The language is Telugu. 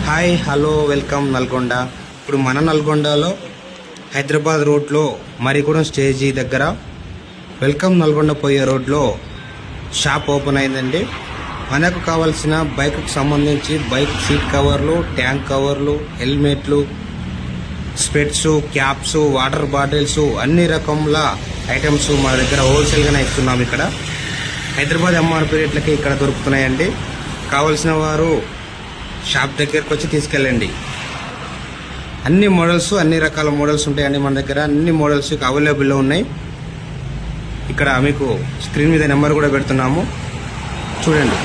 Hi hello welcome Nalgonda. ఇప్పుడు మన నల్గొండలో హైదరాబాద్ రోడ్లో మరిగూడెం స్టేజీ దగ్గర వెల్కమ్ నల్గొండ పోయే రోడ్లో షాప్ ఓపెన్ అయిందండి. మనకు కావాల్సిన బైక్కు సంబంధించి బైక్ సీట్ కవర్లు, ట్యాంక్ కవర్లు, హెల్మెట్లు, స్పెట్స్, క్యాప్స్, వాటర్ బాటిల్స్, అన్ని రకముల ఐటమ్స్ మన దగ్గర హోల్సేల్గానే ఇస్తున్నాం. ఇక్కడ హైదరాబాద్ ఎంఆర్పీ రేట్లకి ఇక్కడ దొరుకుతున్నాయండి. కావలసిన వారు షాప్ దగ్గరకు వచ్చి తీసుకెళ్ళండి. అన్ని మోడల్స్, అన్ని రకాల మోడల్స్ ఉంటాయండి మన దగ్గర. అన్ని మోడల్స్ అవైలబుల్లో ఉన్నాయి. ఇక్కడ మీకు స్క్రీన్ మీద నెంబర్ కూడా పెడుతున్నాము, చూడండి.